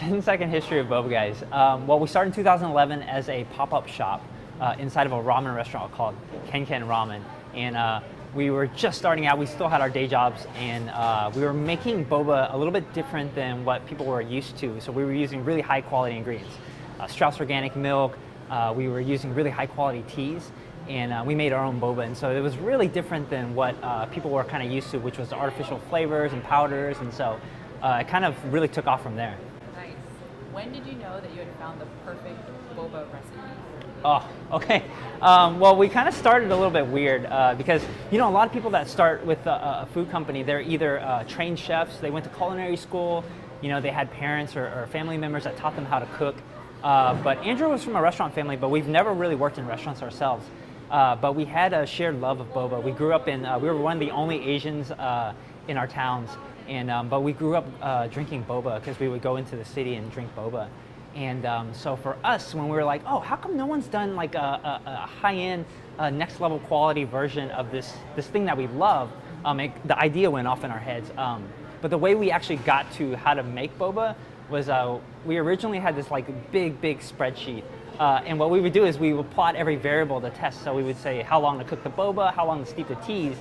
10-second history of Boba, guys. Well, we started in 2011 as a pop-up shop inside of a ramen restaurant called Ken Ken Ramen. And we were just starting out. We still had our day jobs, and we were making boba a little bit different than what people were used to. So we were using really high quality ingredients. Strauss organic milk, we were using really high quality teas, and we made our own boba. And so it was really different than what people were kind of used to, which was the artificial flavors and powders. And so it kind of really took off from there. Nice. When did you know that you had found the perfect boba recipe? Oh, okay. Well, we kind of started a little bit weird because, you know, a lot of people that start with a food company, they're either trained chefs, they went to culinary school, you know, they had parents or family members that taught them how to cook. But Andrew was from a restaurant family, but we've never really worked in restaurants ourselves. But we had a shared love of boba. We grew up in, we were one of the only Asians in our towns. And but we grew up drinking boba because we would go into the city and drink boba. And so for us, when we were like, oh, how come no one's done like a high-end, next level quality version of this thing that we love, the idea went off in our heads. But the way we actually got to how to make boba was we originally had this like big spreadsheet. And what we would do is we would plot every variable to test. So we would say how long to cook the boba, how long to steep the teas.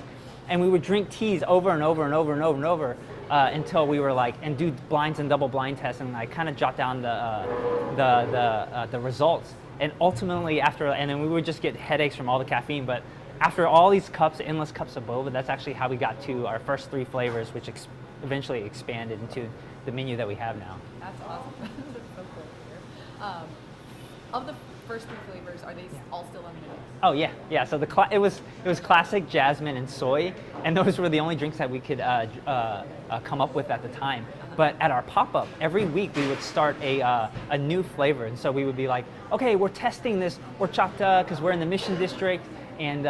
And we would drink teas over and over and over and over and over until we were like, and do blinds and double blind tests, and I kind of jot down the results. And ultimately and then we would just get headaches from all the caffeine. But after all these cups, endless cups of boba, that's actually how we got to our first 3 flavors, which eventually expanded into the menu that we have now. That's awesome. That's so cool to hear. Of the first 3 flavors, are they all still on the menu? Oh yeah. So it was classic, jasmine, and soy, and those were the only drinks that we could come up with at the time. But at our pop-up, every week we would start a new flavor, and so we would be like, okay, we're testing this horchata because we're in the Mission District, and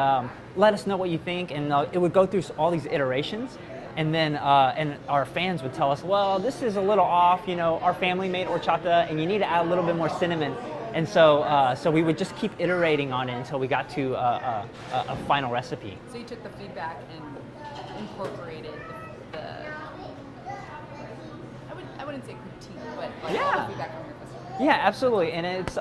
let us know what you think. And it would go through all these iterations. And then and our fans would tell us, well, this is a little off. You know, our family made horchata, and you need to add a little bit more cinnamon. And so so we would just keep iterating on it until we got to a final recipe. So you took the feedback and incorporated the I wouldn't say critique, but like all the feedback from your customers. Yeah, absolutely. And it's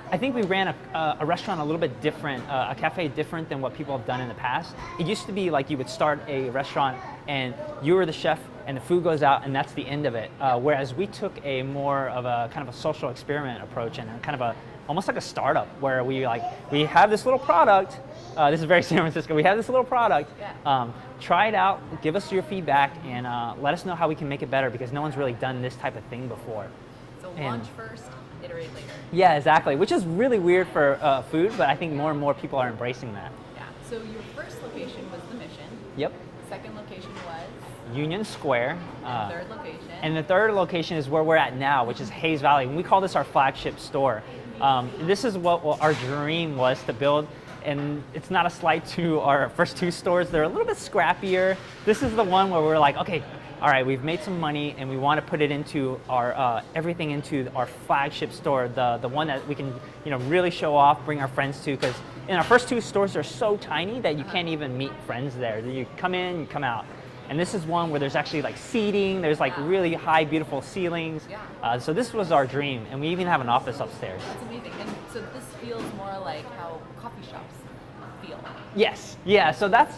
I think we ran a restaurant a little bit different, a cafe different than what people have done in the past. It used to be like you would start a restaurant and you were the chef and the food goes out and that's the end of it. Whereas we took a more of a kind of a social experiment approach and kind of almost like a startup where we have this little product. This is very San Francisco. We have this little product. Yeah. Try it out, give us your feedback, and let us know how we can make it better because no one's really done this type of thing before. So launch first, iterate later. Yeah, exactly, which is really weird for food, but I think more and more people are embracing that. Yeah, so your first location was the Mission. Yep. Second location was? Union Square. And third location? And the third location is where we're at now, which is Hayes Valley. And we call this our flagship store. This is what our dream was to build. And it's not a slight to our first 2 stores. They're a little bit scrappier. This is the one where we're like, okay, all right, we've made some money and we want to put it into our everything into our flagship store, the one that we can really show off, bring our friends to. Because in our first 2 stores, they're so tiny that you can't even meet friends there. You come in, you come out. And this is one where there's actually like seating. There's like really high, beautiful ceilings. Yeah. So this was our dream, and we even have an office upstairs. That's amazing. And so this feels more like how coffee shops feel. Yes. Yeah. So that's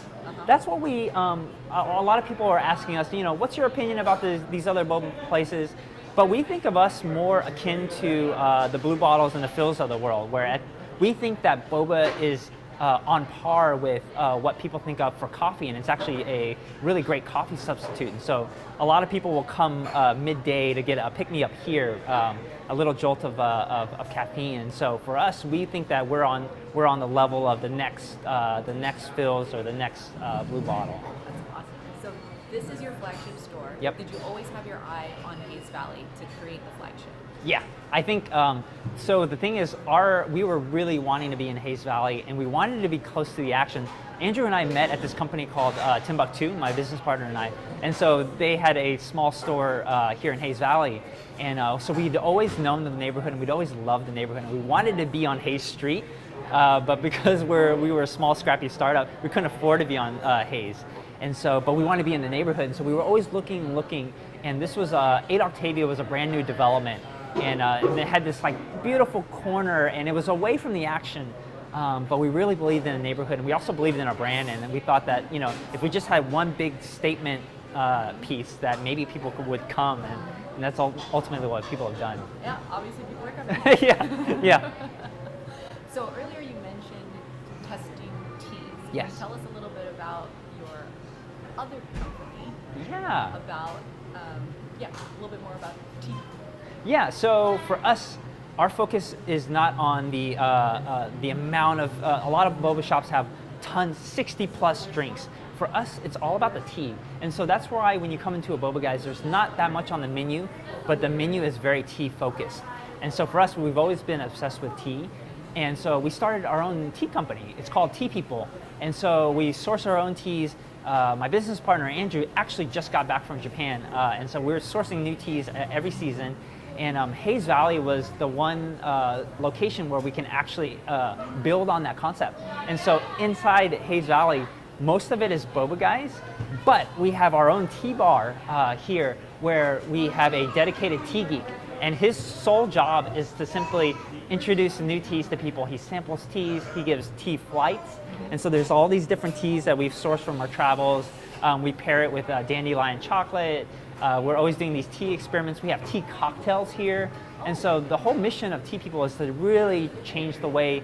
what we. A lot of people are asking us. What's your opinion about these other boba places? But we think of us more akin to the Blue Bottles and the Phils of the world, where we think that boba is on par with what people think of for coffee, and it's actually a really great coffee substitute. And so a lot of people will come midday to get a pick-me-up here, a little jolt of caffeine. And so for us, we think that we're on the level of the next Phil's or the next Blue Bottle. That's awesome. So this is your flagship store. Yep. Did you always have your eye on Hayes Valley to create the flagship? Yeah, I think so. The thing is, we were really wanting to be in Hayes Valley, and we wanted to be close to the action. Andrew and I met at this company called Timbuktu, my business partner and I, and so they had a small store here in Hayes Valley, and so we'd always known the neighborhood, and we'd always loved the neighborhood, and we wanted to be on Hayes Street, but because we were a small, scrappy startup, we couldn't afford to be on Hayes. And so, but we wanted to be in the neighborhood, and so we were always looking, and this was 8 Octavia was a brand new development, and it had this like beautiful corner, and it was away from the action. But we really believed in the neighborhood, and we also believed in our brand, and we thought that if we just had one big statement piece, that maybe people would come, and that's ultimately what people have done. Yeah, obviously people are coming. Yeah. So earlier you mentioned testing teas. Yes. Can you tell us a little bit about your other company? Yeah. About, a little bit more about tea. Yeah, so for us, our focus is not on the amount of, a lot of boba shops have tons, 60 plus drinks. For us, it's all about the tea. And so that's why when you come into a Boba Guys, there's not that much on the menu, but the menu is very tea focused. And so for us, we've always been obsessed with tea. And so we started our own tea company. It's called Tea People. And so we source our own teas. My business partner, Andrew, actually just got back from Japan. And so we're sourcing new teas every season. And Hayes Valley was the one location where we can actually build on that concept. And so inside Hayes Valley, most of it is Boba Guys, but we have our own tea bar here where we have a dedicated tea geek. And his sole job is to simply introduce new teas to people. He samples teas, he gives tea flights. And so there's all these different teas that we've sourced from our travels. We pair it with dandelion chocolate. We're always doing these tea experiments. We have tea cocktails here. And so the whole mission of Tea People is to really change the way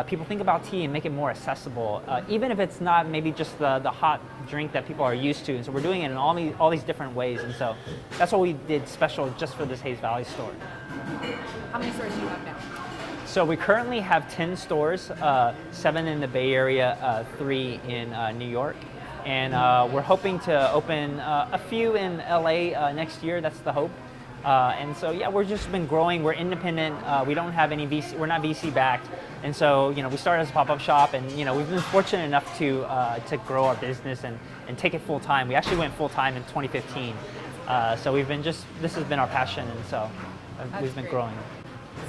people think about tea and make it more accessible, even if it's not maybe just the hot drink that people are used to. And so we're doing it in all these different ways. And so that's what we did special just for this Hayes Valley store. How many stores do you have now? So we currently have 10 stores, 7 in the Bay Area, 3 in New York. And we're hoping to open a few in LA next year. That's the hope. And so, yeah, we've just been growing. We're independent. We don't have any VC. We're not VC backed. And so, we started as a pop-up shop, and we've been fortunate enough to grow our business and take it full time. We actually went full time in 2015. So this has been our passion, and so we've been growing.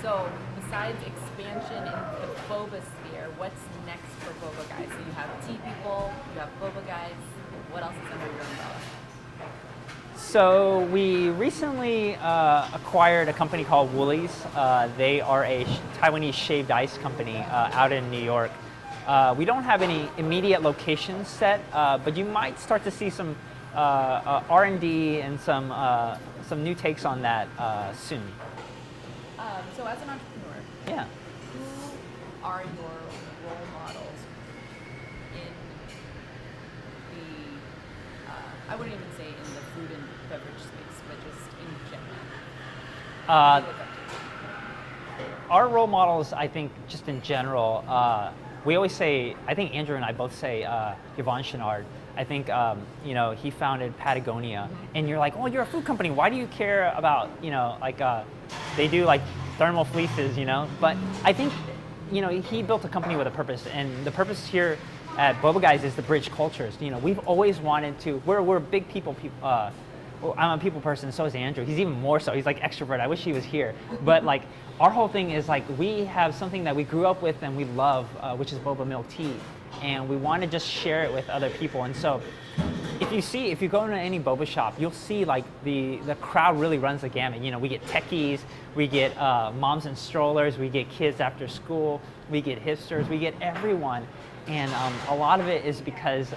So besides expansion in the boba sphere, what's next for Boba Guys? So you have Tea People, you have Boba Guys. What else is under your umbrella? So we recently acquired a company called Woolies. They are a Taiwanese shaved ice company out in New York. We don't have any immediate locations set, but you might start to see some R&D and some new takes on that soon. So as an entrepreneur, Yeah. who are your role models in the, I wouldn't even say in the food and beverage space, but just in general? Who do you look up to? Our role models, I think, just in general, we always say, I think Andrew and I both say Yvon Chouinard. I think, he founded Patagonia. And you're like, oh, you're a food company. Why do you care about, they do like thermal fleeces, But I think, he built a company with a purpose. And the purpose here at Boba Guys is to bridge cultures. We've always wanted to, we're big people. I'm a people person, so is Andrew. He's even more so. He's like extrovert. I wish he was here. But like, our whole thing is like, we have something that we grew up with and we love, which is boba milk tea. And we want to just share it with other people. And so if you go into any boba shop, you'll see like the crowd really runs the gamut. We get techies, we get moms and strollers, we get kids after school, we get hipsters, we get everyone. And a lot of it is because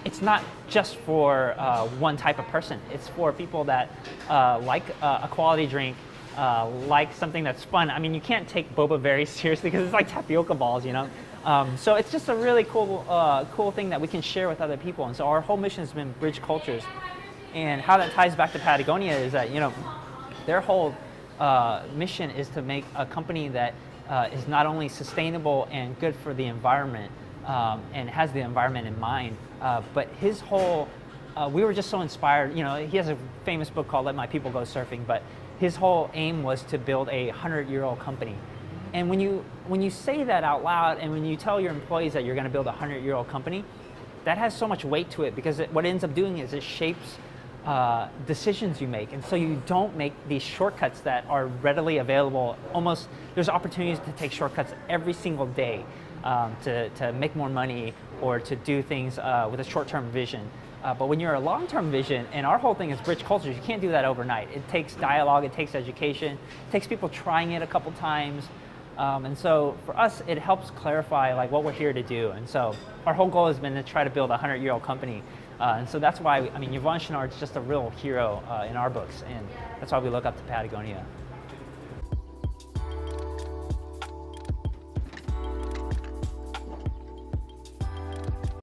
it's not just for one type of person. It's for people that like a quality drink, like something that's fun. I mean, you can't take boba very seriously because it's like tapioca balls, So it's just a really cool thing that we can share with other people. And so our whole mission has been bridge cultures. And how that ties back to Patagonia is that, their whole mission is to make a company that is not only sustainable and good for the environment, and has the environment in mind, but his whole, we were just so inspired. He has a famous book called Let My People Go Surfing, but his whole aim was to build a 100-year-old company. And when you say that out loud, and when you tell your employees that you're going to build a 100-year-old company, that has so much weight to it, because what it ends up doing is it shapes decisions you make. And so you don't make these shortcuts that are readily available. There's opportunities to take shortcuts every single day. To make more money or to do things with a short-term vision. But when you're a long-term vision, and our whole thing is bridge cultures, you can't do that overnight. It takes dialogue, it takes education, it takes people trying it a couple times. And so for us, it helps clarify like what we're here to do. And so our whole goal has been to try to build a 100-year-old company. And so that's why, Yvon Chouinard is just a real hero in our books, and that's why we look up to Patagonia.